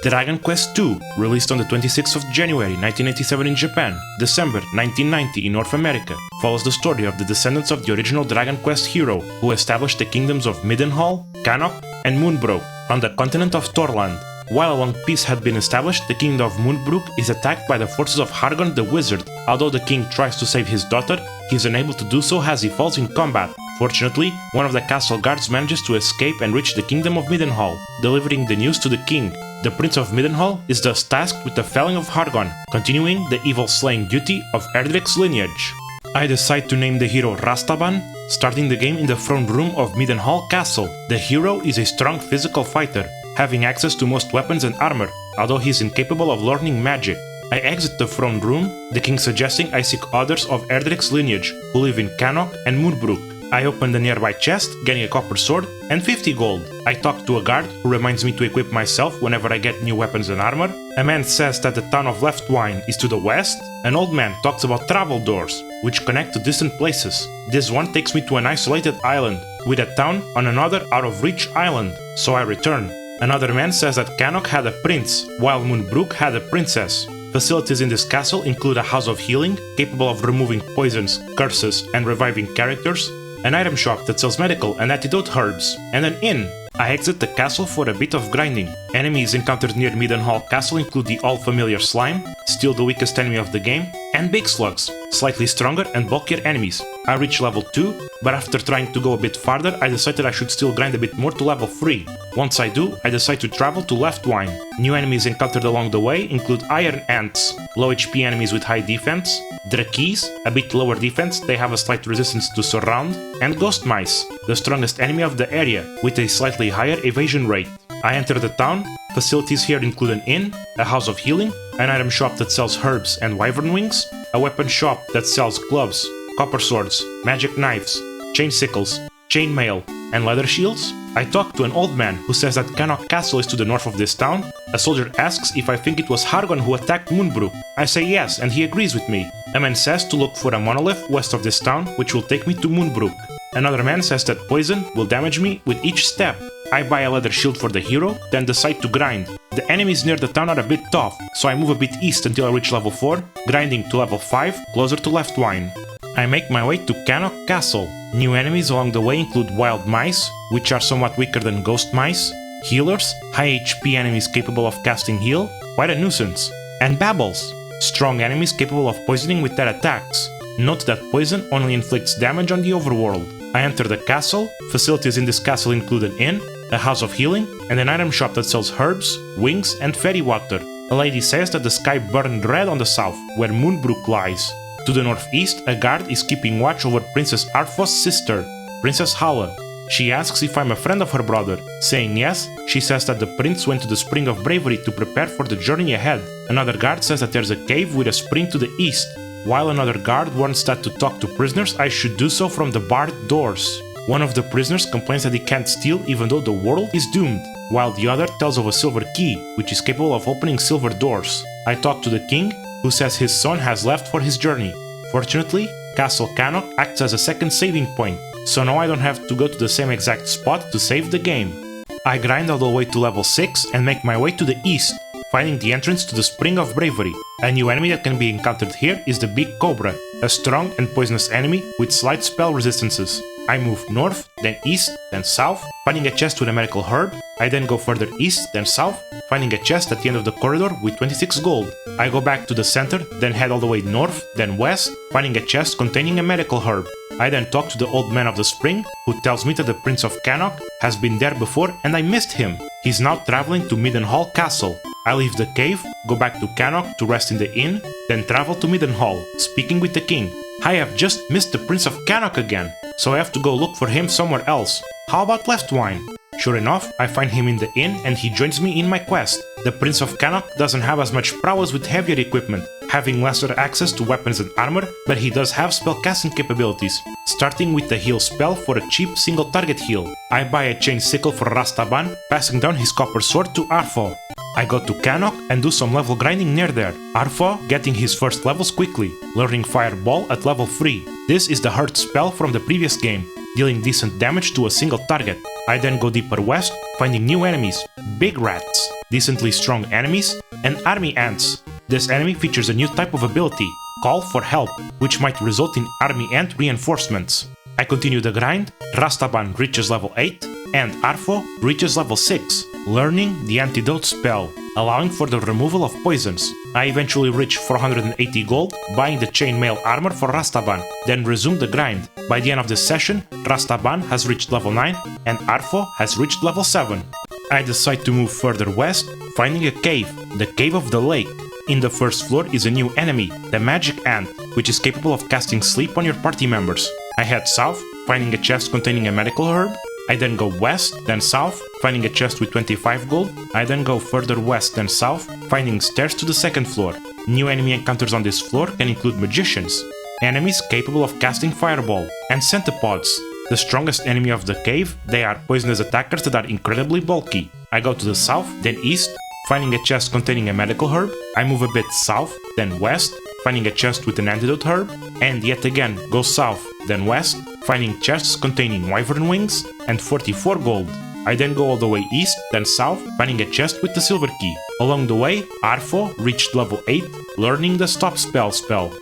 Dragon Quest II, released on the 26th of January 1987 in Japan, December 1990 in North America, follows the story of the descendants of the original Dragon Quest hero who established the kingdoms of Middenhall, Cannock, and Moonbrooke on the continent of Torland. While a long peace had been established, the Kingdom of Moonbrooke is attacked by the forces of Hargon the Wizard. Although the king tries to save his daughter, he is unable to do so as he falls in combat. Fortunately, one of the castle guards manages to escape and reach the Kingdom of Middenhall, delivering the news to the king. The Prince of Middenhall is thus tasked with the felling of Hargon, continuing the evil slaying duty of Erdrick's lineage. I decide to name the hero Rastaban, starting the game in the throne room of Middenhall Castle. The hero is a strong physical fighter, having access to most weapons and armor, although he is incapable of learning magic. I exit the throne room, the king suggesting I seek others of Erdrick's lineage, who live in Cannock and Moonbrooke. I open the nearby chest, getting a copper sword and 50 gold. I talk to a guard who reminds me to equip myself whenever I get new weapons and armor. A man says that the town of Leftwine is to the west. An old man talks about travel doors, which connect to distant places. This one takes me to an isolated island, with a town on another out-of-reach island, so I return. Another man says that Cannock had a prince, while Moonbrooke had a princess. Facilities in this castle include a house of healing, capable of removing poisons, curses, and reviving characters, an item shop that sells medical and antidote herbs, and an inn. I exit the castle for a bit of grinding. Enemies encountered near Middenhall Castle include the all-familiar slime, still the weakest enemy of the game, and big slugs, slightly stronger and bulkier enemies. I reach level 2, but after trying to go a bit farther, I decided I should still grind a bit more to level 3. Once I do, I decide to travel to Leftwine. New enemies encountered along the way include Iron Ants, low HP enemies with high defense, Drakes, a bit lower defense, they have a slight resistance to surround, and Ghost Mice, the strongest enemy of the area, with a slightly higher evasion rate. I enter the town. Facilities here include an inn, a house of healing, an item shop that sells herbs and wyvern wings, a weapon shop that sells gloves, copper swords, magic knives, chain sickles, chain mail, and leather shields. I talk to an old man who says that Cannock Castle is to the north of this town. A soldier asks if I think it was Hargon who attacked Moonbrooke. I say yes, and he agrees with me. A man says to look for a monolith west of this town, which will take me to Moonbrooke. Another man says that poison will damage me with each step. I buy a leather shield for the hero, then decide to grind. The enemies near the town are a bit tough, so I move a bit east until I reach level 4, grinding to level 5, closer to Leftwine. I make my way to Cannock Castle. New enemies along the way include wild mice, which are somewhat weaker than ghost mice, healers, high HP enemies capable of casting heal, quite a nuisance, and babbles, strong enemies capable of poisoning with their attacks. Note that poison only inflicts damage on the overworld. I enter the castle. Facilities in this castle include an inn, a house of healing, and an item shop that sells herbs, wings, and fairy water. A lady says that the sky burned red on the south, where Moonbrooke lies. To the northeast, a guard is keeping watch over Princess Arfo's sister, Princess Hala. She asks if I'm a friend of her brother. Saying yes, she says that the prince went to the Spring of Bravery to prepare for the journey ahead. Another guard says that there's a cave with a spring to the east, while another guard warns that to talk to prisoners I should do so from the barred doors. One of the prisoners complains that he can't steal even though the world is doomed, while the other tells of a silver key, which is capable of opening silver doors. I talk to the king, who says his son has left for his journey. Fortunately, Castle Cannock acts as a second saving point, so now I don't have to go to the same exact spot to save the game. I grind all the way to level 6 and make my way to the east, finding the entrance to the Spring of Bravery. A new enemy that can be encountered here is the Big Cobra, a strong and poisonous enemy with slight spell resistances. I move north, then east, then south, finding a chest with a medical herb. I then go further east, then south, finding a chest at the end of the corridor with 26 gold. I go back to the center, then head all the way north, then west, finding a chest containing a medical herb. I then talk to the old man of the spring, who tells me that the Prince of Cannock has been there before and I missed him. He's now traveling to Middenhall Castle. I leave the cave, go back to Cannock to rest in the inn, then travel to Middenhall, speaking with the king. I have just missed the Prince of Cannock again, so I have to go look for him somewhere else. How about Leftwine? Sure enough, I find him in the inn and he joins me in my quest. The Prince of Cannock doesn't have as much prowess with heavier equipment, having lesser access to weapons and armor, but he does have spellcasting capabilities, starting with the heal spell for a cheap single target heal. I buy a chain sickle for Rastaban, passing down his copper sword to Arfo. I go to Cannock and do some level grinding near there, Arfo getting his first levels quickly, learning Fireball at level 3. This is the hurt spell from the previous game, dealing decent damage to a single target. I then go deeper west, finding new enemies, big rats. decently strong enemies, and army ants. This enemy features a new type of ability, Call for Help, which might result in army ant reinforcements. I continue the grind, Rastaban reaches level 8, and Arfo reaches level 6, learning the antidote spell, allowing for the removal of poisons. I eventually reach 480 gold, buying the chainmail armor for Rastaban, then resume the grind. By the end of this session, Rastaban has reached level 9 and Arfo has reached level 7. I decide to move further west, finding a cave, the Cave of the Lake. In the first floor is a new enemy, the Magic Ant, which is capable of casting sleep on your party members. I head south, finding a chest containing a medical herb. I then go west, then south, finding a chest with 25 gold. I then go further west, then south, finding stairs to the second floor. New enemy encounters on this floor can include magicians, enemies capable of casting fireball, and centipods. The strongest enemy of the cave, they are poisonous attackers that are incredibly bulky. I go to the south, then east, finding a chest containing a medical herb. I move a bit south, then west, finding a chest with an antidote herb, and yet again go south, then west, finding chests containing wyvern wings and 44 gold. I then go all the way east, then south, finding a chest with the silver key. Along the way, Arfo reached level 8, learning the stop spell.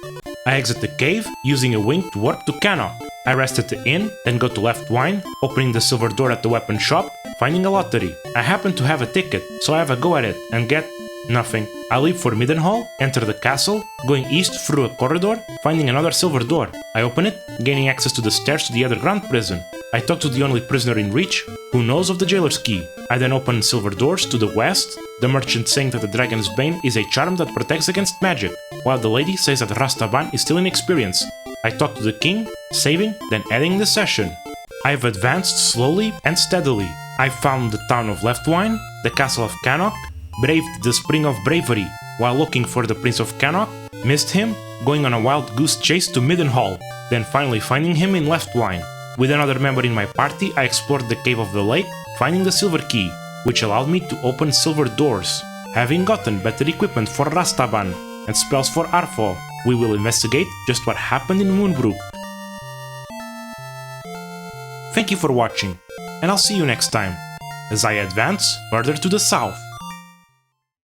I exit the cave, using a wing to warp to Cannock. I rest at the inn, then go to Left Wine, opening the silver door at the weapon shop, finding a lottery. I happen to have a ticket, so I have a go at it, and get nothing. I leave for Middenhall, enter the castle, going east through a corridor, finding another silver door. I open it, gaining access to the stairs to the underground prison. I talk to the only prisoner in reach, who knows of the jailer's key. I then open silver doors to the west, the merchant saying that the Dragon's Bane is a charm that protects against magic, while the lady says that Rastaban is still inexperienced. I talk to the king, saving, then ending the session. I have advanced slowly and steadily. I found the town of Leftwine, the castle of Cannock, braved the Spring of Bravery while looking for the Prince of Cannock, missed him, going on a wild goose chase to Middenhall, then finally finding him in Leftwine. With another member in my party, I explored the Cave of the Lake, finding the silver key, which allowed me to open silver doors. Having gotten better equipment for Rastaban and spells for Arfo, we will investigate just what happened in Moonbrooke. Thank you for watching, and I'll see you next time, as I advance further to the south.